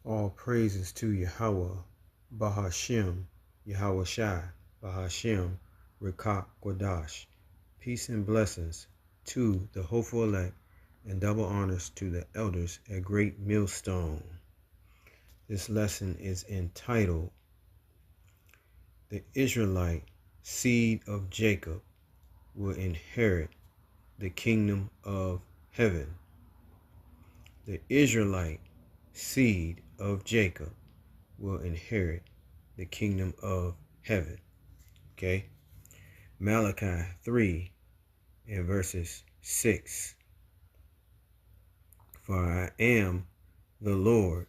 All praises to Yahweh, Bahashem, Yahweh Shai, Bahashem, Rekak Kwadash. Peace and blessings to the hopeful elect, and double honors to the elders at Great Millstone. This lesson is entitled, The Israelite Seed of Jacob Will Inherit the Kingdom of Heaven. The Israelite seed of Jacob will inherit the kingdom of heaven. Okay? Malachi 3 and verses 6. For I am the Lord,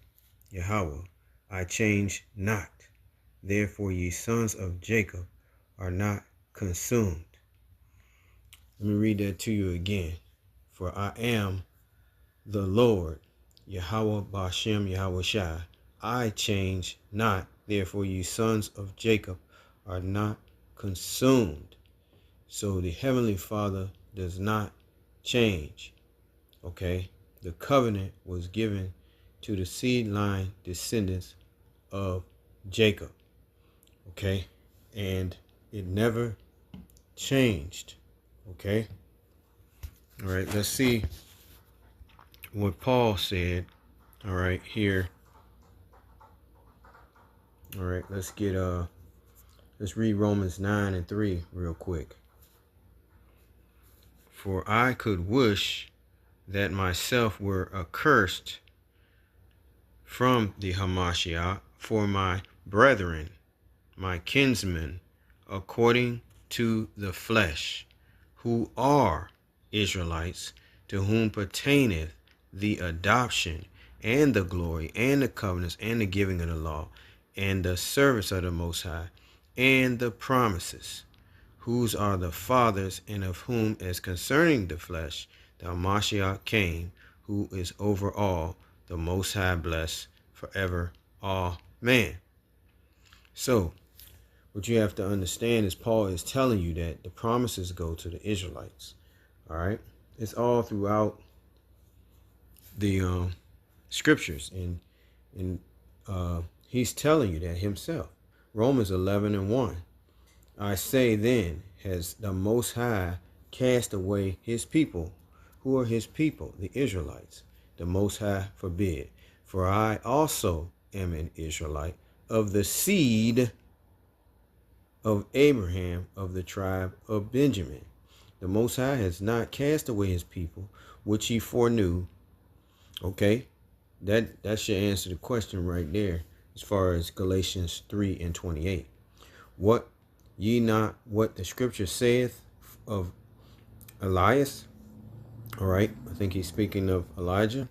Yahweh, I change not. Therefore ye sons of Jacob are not consumed. Let me read that to you again. For I am the Lord, Yahweh Bashem Yahweh Shai. I change not, therefore you sons of Jacob are not consumed. So the Heavenly Father does not change. Okay? The covenant was given to the seed line descendants of Jacob. Okay? And it never changed. Okay? All right, let's see what Paul said. All right, here. All right, let's read Romans 9 and 3 real quick. For I could wish that myself were accursed from the Hamashiach for my brethren, my kinsmen, according to the flesh, who are Israelites, to whom pertaineth the adoption and the glory and the covenants and the giving of the law and the service of the Most High and the promises, whose are the fathers, and of whom, as concerning the flesh, the Hamashiach came, who is over all, the Most High blessed forever. Amen. So, what you have to understand is Paul is telling you that the promises go to the Israelites. All right? It's all throughout the scriptures, and he's telling you that himself. Romans 11 and 1. I say then, has the Most High cast away his people? Who are his people? The Israelites. The Most High forbid. For I also am an Israelite of the seed of Abraham, of the tribe of Benjamin. The Most High has not cast away his people, which he foreknew. Okay, that should answer the question right there, as far as Galatians 3 and 28. What ye not what the scripture saith of Elias? All right, I think he's speaking of Elijah.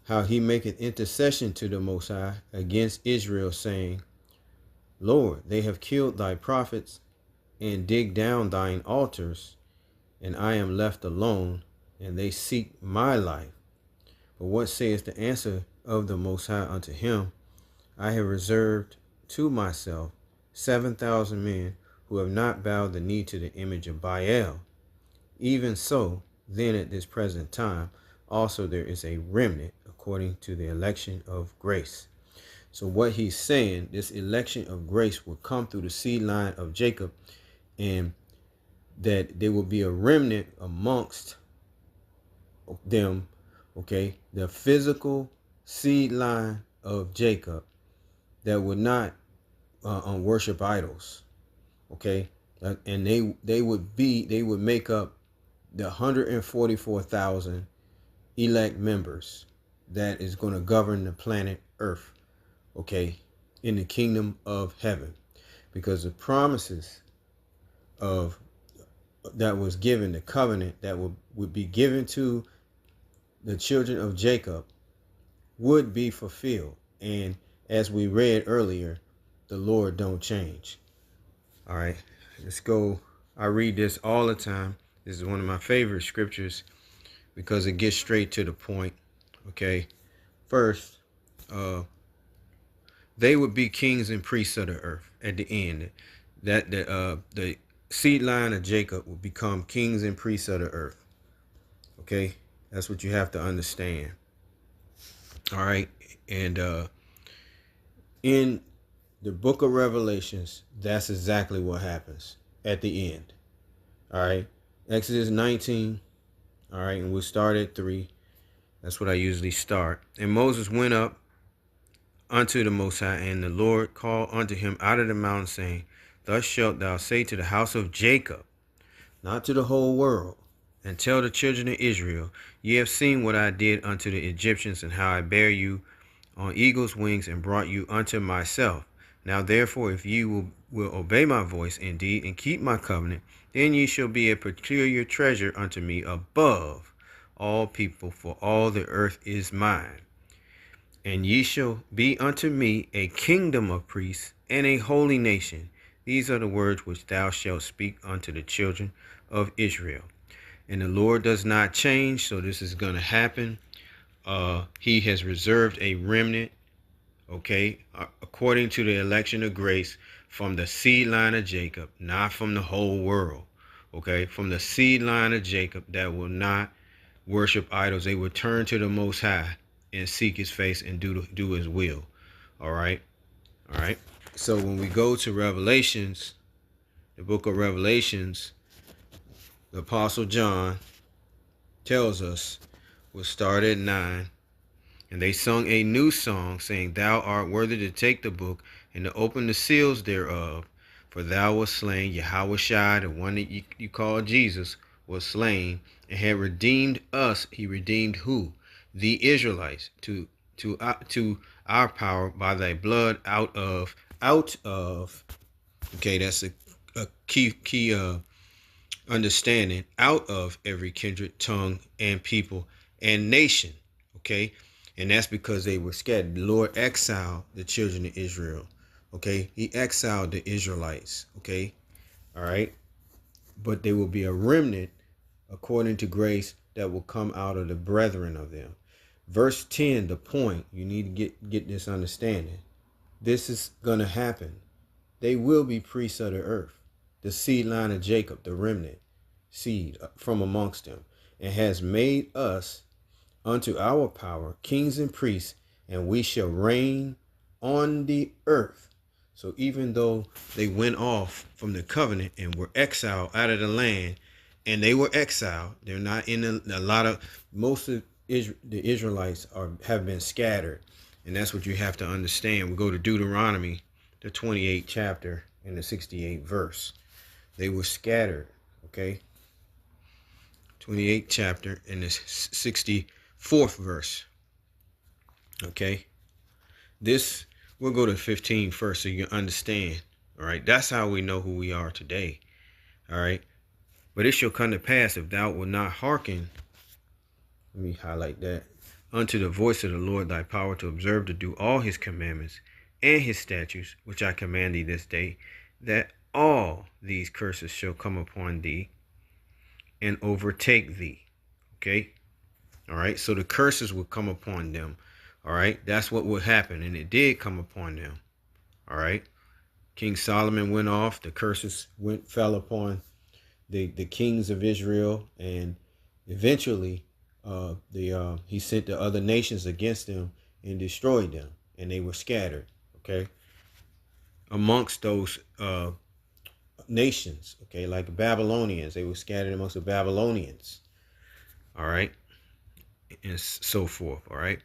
How he maketh intercession to the Most High against Israel, saying, Lord, they have killed thy prophets and digged down thine altars, and I am left alone, and they seek my life. But what saith the answer of the Most High unto him? I have reserved to myself 7,000 men who have not bowed the knee to the image of Baal. Even so, then at this present time, also there is a remnant according to the election of grace. So what he's saying, this election of grace will come through the seed line of Jacob, and that there will be a remnant amongst them, okay, the physical seed line of Jacob that would not worship idols, okay, and they would make up the 144,000 elect members that is going to govern the planet Earth, okay, in the kingdom of heaven, because the promises of that was given, the covenant that would be given to the children of Jacob would be fulfilled. And as we read earlier, the Lord don't change. All right, let's go. I read this all the time. This is one of my favorite scriptures because it gets straight to the point. Okay, first, they would be kings and priests of the earth at the end. That the seed line of Jacob will become kings and priests of the earth. Okay, that's what you have to understand. All right. And in the book of Revelations, that's exactly what happens at the end. All right. Exodus 19. All right. And we'll start at 3. That's what I usually start. And Moses went up unto the Most High, and the Lord called unto him out of the mountain, saying, Thus shalt thou say to the house of Jacob, not to the whole world, and tell the children of Israel, Ye have seen what I did unto the Egyptians, and how I bare you on eagle's wings, and brought you unto myself. Now therefore, if ye will obey my voice indeed, and keep my covenant, then ye shall be a peculiar treasure unto me above all people, for all the earth is mine. And ye shall be unto me a kingdom of priests and a holy nation. These are the words which thou shalt speak unto the children of Israel. And the Lord does not change, so this is going to happen. He has reserved a remnant, okay, according to the election of grace, from the seed line of Jacob, not from the whole world, okay, from the seed line of Jacob that will not worship idols. They will turn to the Most High and seek his face and do his will. All right. All right. So when we go to Revelations, the book of Revelations, the Apostle John tells us, we'll start at 9. And they sung a new song, saying, Thou art worthy to take the book and to open the seals thereof. For thou wast slain, Yahweh Shai, the one that you call Jesus, was slain and had redeemed us. He redeemed who? The Israelites to our power by thy blood out of. Okay, that's a key understanding, out of every kindred, tongue, and people and nation. Okay, and that's because they were scattered. The Lord exiled the children of Israel. Okay, he exiled the Israelites. Okay, all right, but there will be a remnant according to grace that will come out of the brethren of them. Verse 10, the point, you need to get this understanding. This is going to happen. They will be priests of the earth, the seed line of Jacob, the remnant seed from amongst them, and has made us unto our power kings and priests, and we shall reign on the earth. So even though they went off from the covenant and were exiled out of the land, and they were exiled, they're not in a lot of, most of the Israelites have been scattered, and that's what you have to understand. We go to Deuteronomy, the 28th chapter and the 68th verse. They were scattered, okay? 28th chapter and the 64th verse, okay? This, we'll go to 15 first so you can understand, all right? That's how we know who we are today, all right? But it shall come to pass, if thou wilt not hearken, let me highlight that, unto the voice of the Lord thy power, to observe to do all his commandments and his statutes, which I command thee this day, that all these curses shall come upon thee and overtake thee. Okay? All right? So the curses will come upon them. All right? That's what would happen. And it did come upon them. All right? King Solomon went off. The curses fell upon the kings of Israel. And eventually, he sent the other nations against them and destroyed them. And they were scattered. Okay? Amongst those nations, okay, like the Babylonians, they were scattered amongst the Babylonians, all right, and so forth, all right.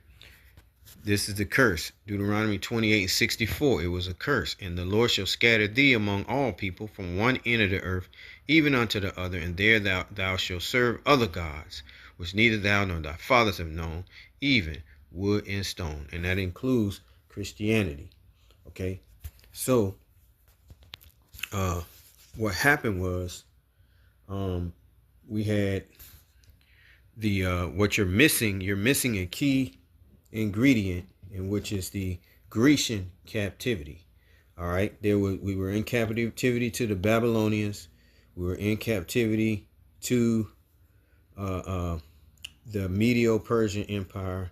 This is the curse, Deuteronomy 28:64. It was a curse. And the Lord shall scatter thee among all people from one end of the earth even unto the other, and there thou shalt serve other gods, which neither thou nor thy fathers have known, even wood and stone. And that includes Christianity. Okay, so what happened was, we had the what you're missing a key ingredient, in which is the Grecian captivity. All right, we were in captivity to the Babylonians, we were in captivity to the Medo-Persian Empire,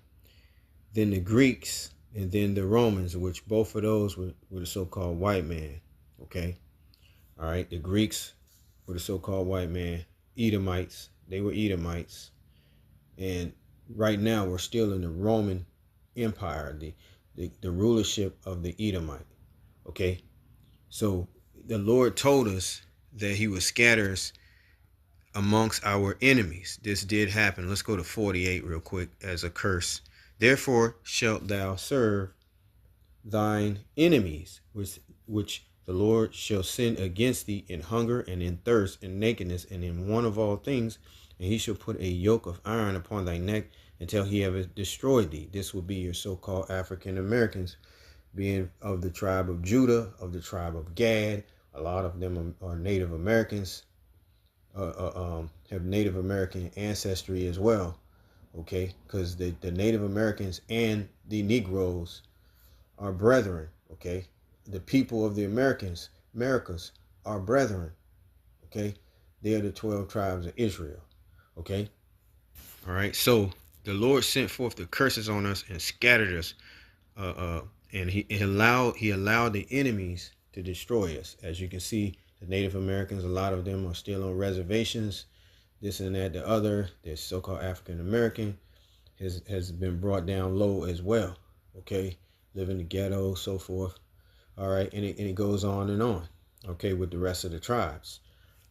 then the Greeks, and then the Romans, which both of those were the so-called white man. Okay. All right, the Greeks were the so-called white man. Edomites, they were Edomites. And right now we're still in the Roman empire, the rulership of the Edomite. Okay, so the Lord told us that he would scatter us amongst our enemies. This did happen. Let's go to 48 real quick as a curse. Therefore shalt thou serve thine enemies, which the Lord shall send against thee in hunger and in thirst and nakedness and in want of all things, and he shall put a yoke of iron upon thy neck until he have destroyed thee. This will be your so-called African Americans, being of the tribe of Judah, of the tribe of Gad. A lot of them are Native Americans, have Native American ancestry as well. Okay, because the Native Americans and the Negroes are brethren. Okay, the people of the Americas are brethren. Okay, they are the 12 tribes of Israel. Okay, all right. So the Lord sent forth the curses on us and scattered us, and he allowed the enemies to destroy us. As you can see, the Native Americans, a lot of them are still on reservations, this and that, the other. This so-called African American has been brought down low as well. Okay, live in the ghetto, so forth. All right, and it goes on and on. Okay, with the rest of the tribes.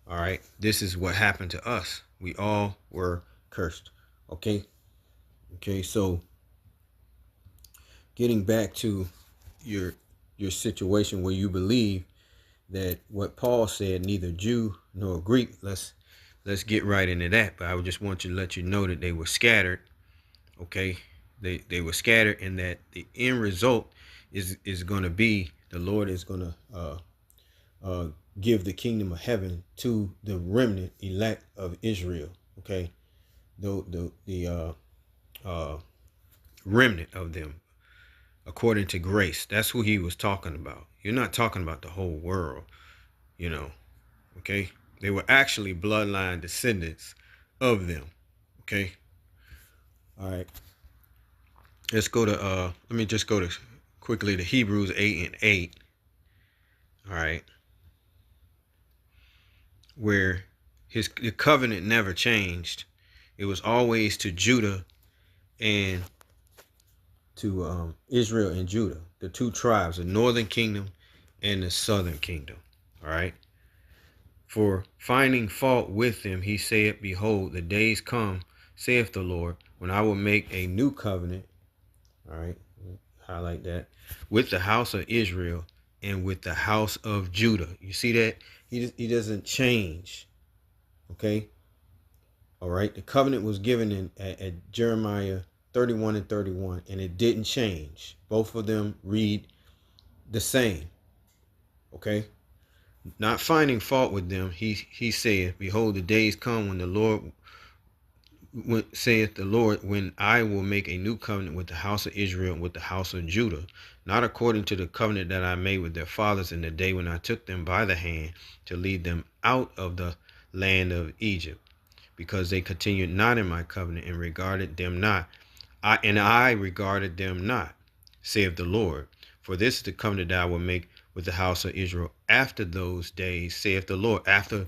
All right, this is what happened to us. We all were cursed. Okay, so getting back to your situation where you believe that what Paul said, neither Jew nor Greek. Let's get right into that. But I would just want to let you know that they were scattered. Okay, they were scattered, and that the end result is going to be the Lord is going to give the kingdom of heaven to the remnant elect of Israel. Okay, the remnant of them according to grace. That's who he was talking about. You're not talking about the whole world, you know. Okay, they were actually bloodline descendants of them. Okay, all right. Let's go to let me just go to quickly to Hebrews 8:8. All right, where the covenant never changed. It was always to Judah and to Israel and Judah, the two tribes, the northern kingdom and the southern kingdom. All right. For finding fault with them, he saith, behold, the days come, saith the Lord, when I will make a new covenant. All right, highlight that, with the house of Israel and with the house of Judah. You see that? He doesn't change. Okay. All right. The covenant was given at Jeremiah 31 and 31, and it didn't change. Both of them read the same. Okay. Not finding fault with them, he said, behold, the days come when the Lord, saith the Lord, when I will make a new covenant with the house of Israel and with the house of Judah, not according to the covenant that I made with their fathers in the day when I took them by the hand to lead them out of the land of Egypt, because they continued not in my covenant and regarded them not. I regarded them not, saith the Lord. For this is the covenant that I will make with the house of Israel after those days, saith the Lord. After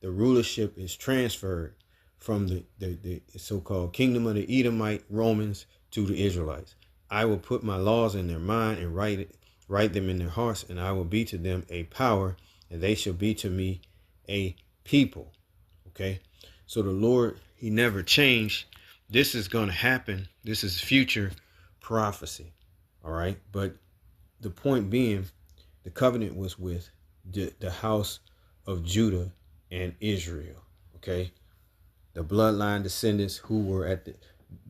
the rulership is transferred from the so-called kingdom of the Edomite Romans to the Israelites, I will put my laws in their mind and write them in their hearts, and I will be to them a power, and they shall be to me a people. Okay, so the Lord, he never changed. This is going to happen. This is future prophecy. All right, but the point being, the covenant was with the house of Judah and Israel. Okay, the bloodline descendants who were at the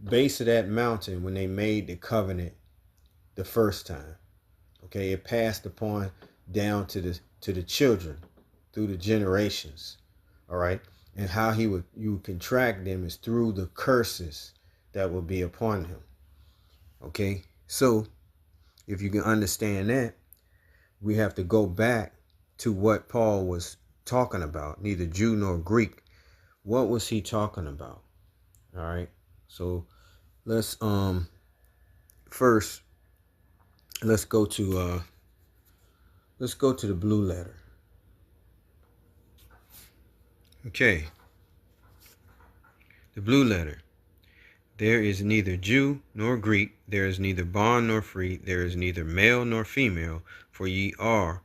base of that mountain when they made the covenant the first time. Okay, it passed upon down to the children through the generations. All right, and how you would contract them is through the curses that will be upon him. Okay, so if you can understand that, we have to go back to what Paul was talking about, neither Jew nor Greek. What was he talking about? All right, so let's first let's go to the blue letter. Okay, the blue letter. There is neither Jew nor Greek, there is neither bond nor free, there is neither male nor female, for ye are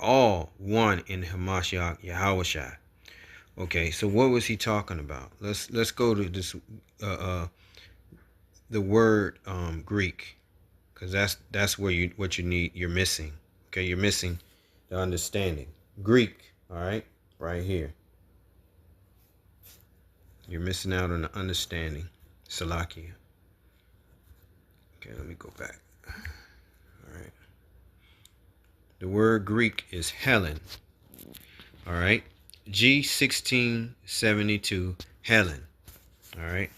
all one in Hamashiach Yahushua. Okay, so what was he talking about? Let's go to this the word Greek, because that's where what you need. You're missing. Okay, you're missing the understanding. Greek, all right, right here. You're missing out on the understanding. Salakia. Okay, let me go back. All right. The word Greek is Helen. All right. G1672 Helen. All right.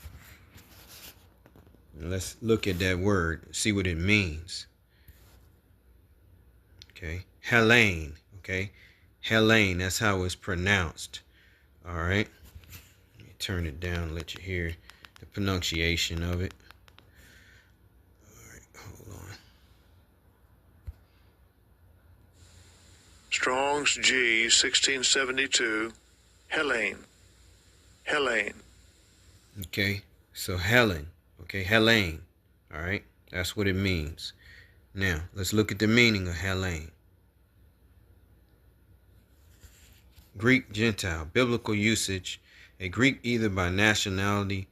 And let's look at that word, see what it means. Okay. Helene. Okay. Helene. That's how it's pronounced. All right. Let me turn it down and let you hear the pronunciation of it. All right. Hold on. Strong's G 1672 Helene. Helene. Okay. So Helen. Okay. Helene. All right. That's what it means. Now, let's look at the meaning of Helene. Greek Gentile, biblical usage, a Greek either by nationality,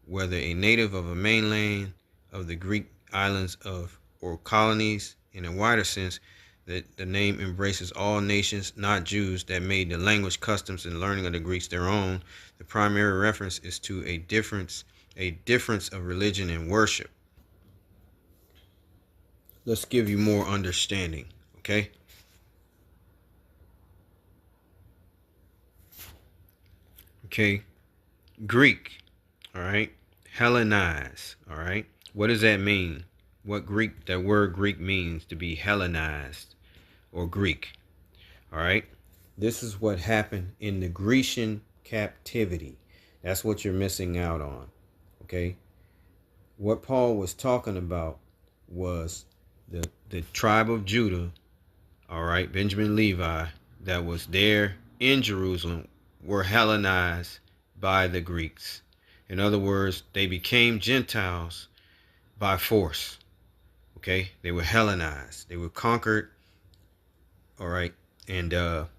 whether a native of a mainland of the Greek islands of or colonies. In a wider sense, that the name embraces all nations, not Jews, that made the language, customs, and learning of the Greeks their own. The primary reference is to a difference of religion and worship. Let's give you more understanding, okay? Okay, Greek, all right? Hellenize, all right? What does that mean? What that word Greek means to be Hellenized or Greek, all right? This is what happened in the Grecian captivity. That's what you're missing out on, okay? What Paul was talking about was the tribe of Judah, all right, Benjamin, Levi, that was there in Jerusalem, were Hellenized by the Greeks. In other words, they became Gentiles by force. Okay, they were Hellenized. They were conquered. All right, and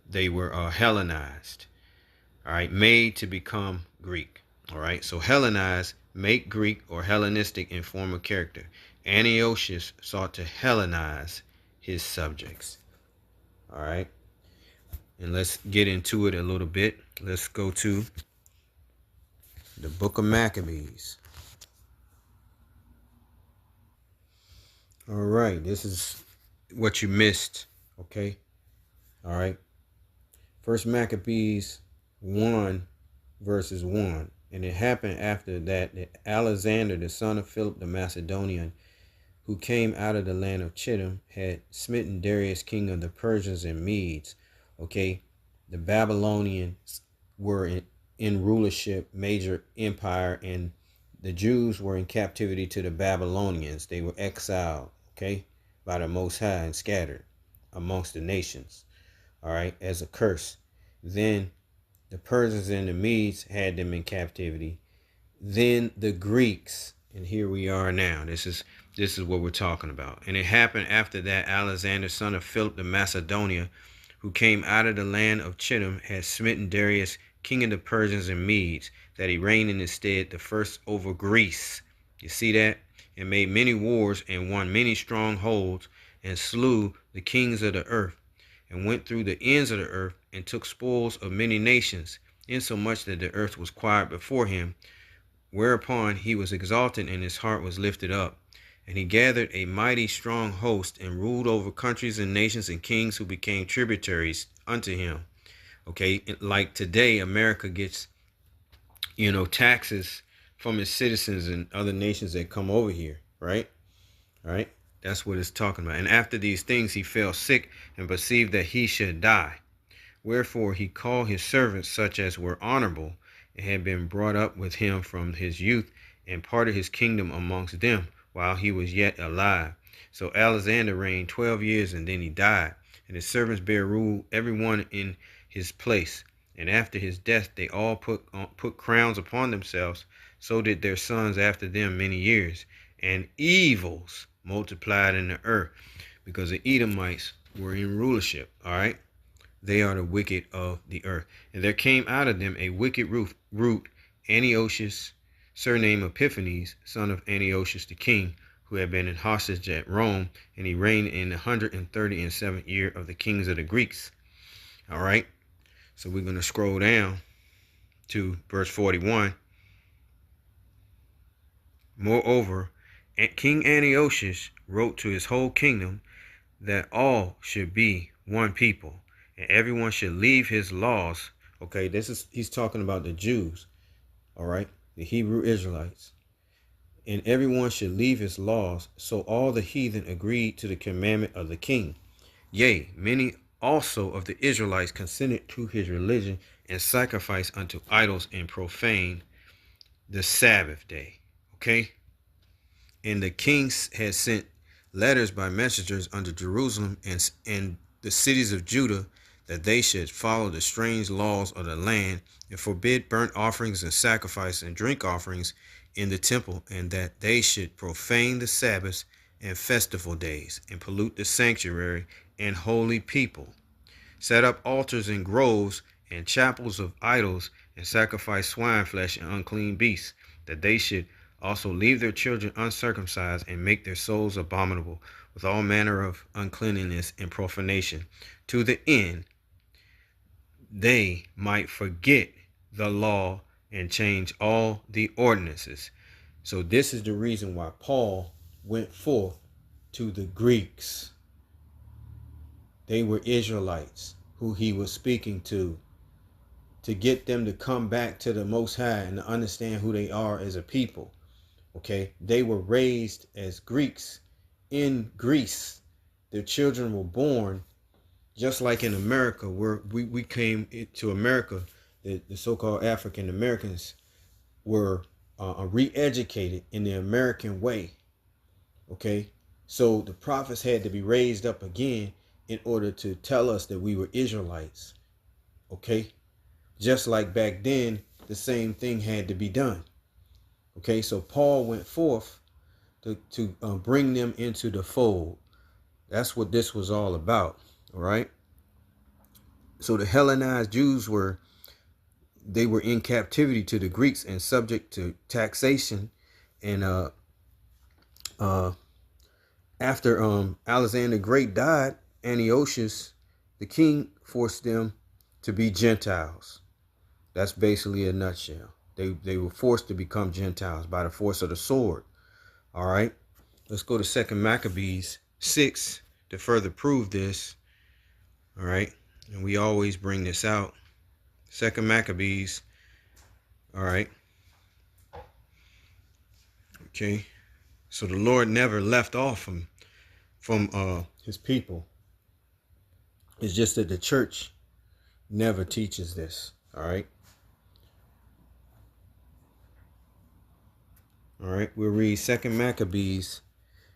they were Hellenized. All right, made to become Greek. All right, so Hellenized, make Greek or Hellenistic in form of character. Antiochus sought to Hellenize his subjects. All right, and let's get into it a little bit. Let's go to the book of Maccabees. All right, this is what you missed, okay? All right. First Maccabees 1, verses 1. And it happened after that Alexander, the son of Philip the Macedonian, who came out of the land of Chittim, had smitten Darius, king of the Persians and Medes. Okay, the Babylonians were in rulership, major empire, and the Jews were in captivity to the Babylonians. They were exiled, okay, by the Most High and scattered amongst the nations, all right, as a curse. Then the Persians and the Medes had them in captivity. Then the Greeks, and here we are now. This is what we're talking about. And it happened after that Alexander, son of Philip the Macedonian, who came out of the land of Chittim, had smitten Darius, king of the Persians and Medes, that he reigned in his stead, the first over Greece. You see that? And made many wars and won many strongholds and slew the kings of the earth, and went through the ends of the earth and took spoils of many nations, insomuch that the earth was quiet before him. Whereupon he was exalted and his heart was lifted up. And he gathered a mighty strong host and ruled over countries and nations and kings who became tributaries unto him. Okay, like today, America gets, taxes from its citizens and other nations that come over here, right? All right, that's what it's talking about. And after these things, he fell sick and perceived that he should die. Wherefore he called his servants, such as were honorable, and had been brought up with him from his youth, and parted his kingdom amongst them while he was yet alive. So Alexander reigned 12 years, and then he died. And his servants bare rule, every one in his place. And after his death, they all put crowns upon themselves. So did their sons after them many years. And evils multiplied in the earth, because the Edomites were in rulership. All right. They are the wicked of the earth. And there came out of them a wicked root, Antiochus, surnamed Epiphanes, son of Antiochus the king, who had been in hostage at Rome, and he reigned in the 137th year of the kings of the Greeks. All right. So we're going to scroll down to verse 41. Moreover, King Antiochus wrote to his whole kingdom that all should be one people, and everyone should leave his laws. Okay, he's talking about the Jews, all right, the Hebrew Israelites. And everyone should leave his laws. So all the heathen agreed to the commandment of the king. Yea, many also of the Israelites consented to his religion, and sacrificed unto idols, and profaned the Sabbath day. Okay? And the kings had sent letters by messengers unto Jerusalem and the cities of Judah, that they should follow the strange laws of the land, and forbid burnt offerings and sacrifice and drink offerings in the temple, and that they should profane the Sabbaths and festival days, and pollute the sanctuary and holy people, set up altars and groves and chapels of idols, and sacrifice swine flesh and unclean beasts, that they should also leave their children uncircumcised, and make their souls abominable with all manner of uncleanness and profanation, to the end they might forget the law and change all the ordinances. So this is the reason why Paul went forth to the Greeks. They were Israelites who he was speaking to get them to come back to the Most High and to understand who they are as a people. Okay, they were raised as Greeks in Greece. Their children were born just like in America, where we came to America. The so-called African Americans were re-educated in the American way. Okay, so the prophets had to be raised up again in order to tell us that we were Israelites. Okay, just like back then, the same thing had to be done. Okay, so Paul went forth to bring them into the fold. That's what this was all about. All right. So the Hellenized Jews were in captivity to the Greeks and subject to taxation. And after Alexander the Great died, Antiochus the king forced them to be Gentiles. That's basically a nutshell. They were forced to become Gentiles by the force of the sword. All right. Let's go to 2 Maccabees 6 to further prove this. All right. And we always bring this out. 2 Maccabees. All right. Okay. So the Lord never left off from his people. It's just that the church never teaches this. All right. All right. We'll read 2 Maccabees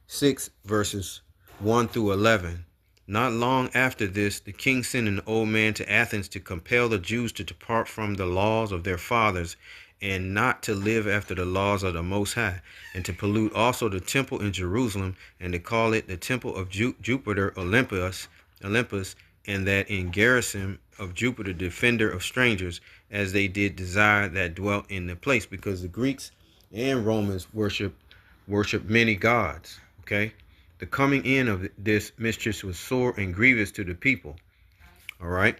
6 verses 1 through 11. Not long after this, the king sent an old man to Athens to compel the Jews to depart from the laws of their fathers, and not to live after the laws of the Most High, and to pollute also the temple in Jerusalem, and to call it the temple of Jupiter Olympus, and that in garrison of Jupiter, defender of strangers, as they did desire that dwelt in the place, because the Greeks and Romans worship many gods. Okay. The coming in of this mistress was sore and grievous to the people. All right.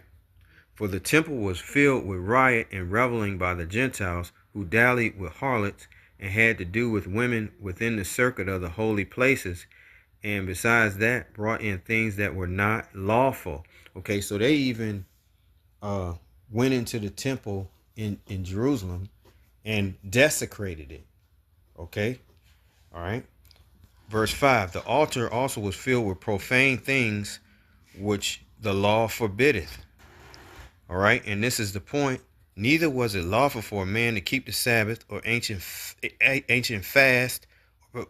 For the temple was filled with riot and reveling by the Gentiles, who dallied with harlots and had to do with women within the circuit of the holy places. And besides that, brought in things that were not lawful. Okay. So they even went into the temple in Jerusalem and desecrated it. Okay. All right. Verse 5, the altar also was filled with profane things which the law forbiddeth. All right. And this is the point. Neither was it lawful for a man to keep the Sabbath or ancient fast,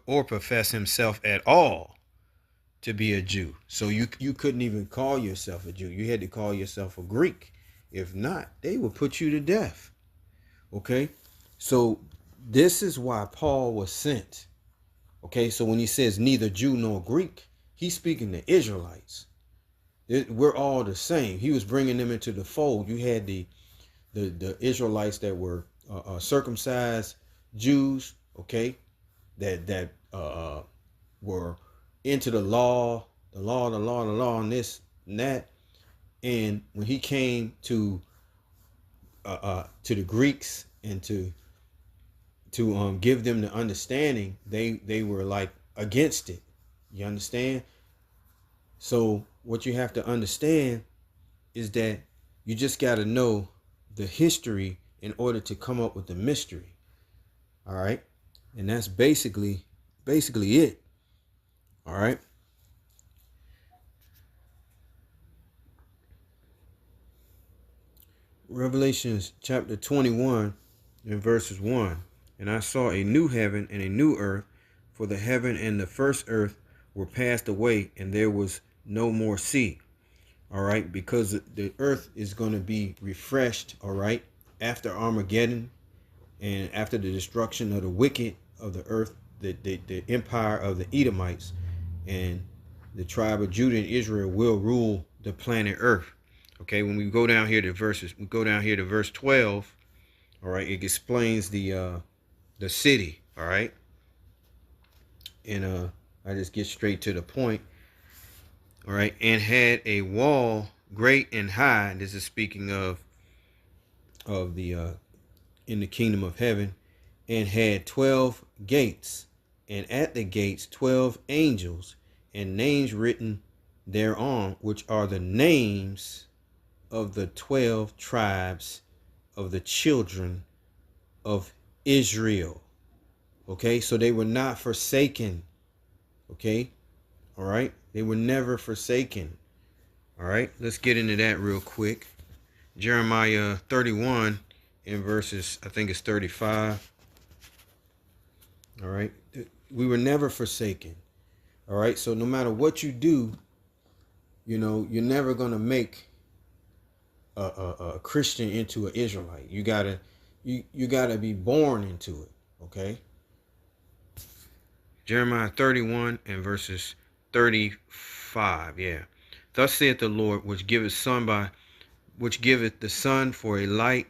or profess himself at all to be a Jew. So you couldn't even call yourself a Jew. You had to call yourself a Greek If not, they will put you to death. Okay? So this is why Paul was sent. Okay? So when he says neither Jew nor Greek, he's speaking to Israelites. We're all the same. He was bringing them into the fold. You had the Israelites that were circumcised Jews, okay, that were into the law, and this and that. And when he came to the Greeks and to give them the understanding, they were like against it. You understand? So what you have to understand is that you just got to know the history in order to come up with the mystery. All right? And that's basically it. All right? Revelations chapter 21 and verses 1. And I saw a new heaven and a new earth, for the heaven and the first earth were passed away, and there was no more sea. All right, because the earth is going to be refreshed, all right, after Armageddon and after the destruction of the wicked of the earth, the empire of the Edomites, and the tribe of Judah and Israel will rule the planet earth. Okay, when we go down here to verse 12, all right, it explains the city, all right, and I just get straight to the point. All right, and had a wall great and high. This is speaking of the in the kingdom of heaven, and had 12 gates, and at the gates 12 angels, and names written thereon, which are the names of the 12 tribes of the children of Israel. Okay, so they were not forsaken. Okay, all right, they were never forsaken. All right, let's get into that real quick. Jeremiah 31 in verses, I think it's 35. All right, we were never forsaken. All right, so no matter what you do, you know, you're never going to make a Christian into an Israelite. You gotta be born into it. Okay. Jeremiah 31 and verses 35. Yeah. Thus saith the Lord, which giveth the sun for a light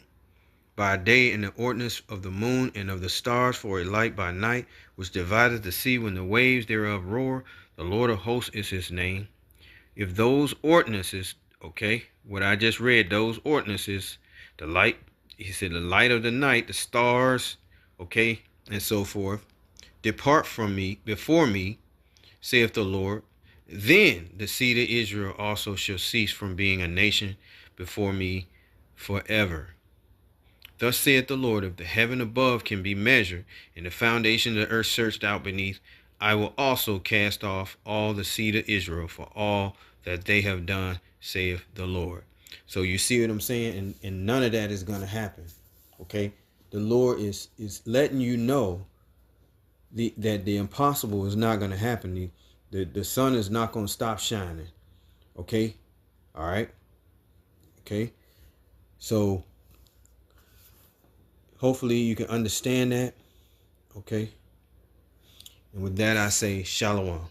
by day, and the ordinance of the moon and of the stars for a light by night, which divideth the sea when the waves thereof roar. The Lord of hosts is his name. If those ordinances, okay, what I just read, those ordinances, the light, he said, the light of the night, the stars, okay, and so forth, depart from me, before me, saith the Lord, then the seed of Israel also shall cease from being a nation before me forever. Thus saith the Lord, if the heaven above can be measured, and the foundation of the earth searched out beneath, I will also cast off all the seed of Israel for all that they have done, saith the Lord. So you see what I'm saying? And none of that is going to happen. Okay? The Lord is letting you know that the impossible is not going to happen. The sun is not going to stop shining. Okay? All right? Okay? So hopefully you can understand that. Okay? And with that, I say shalom.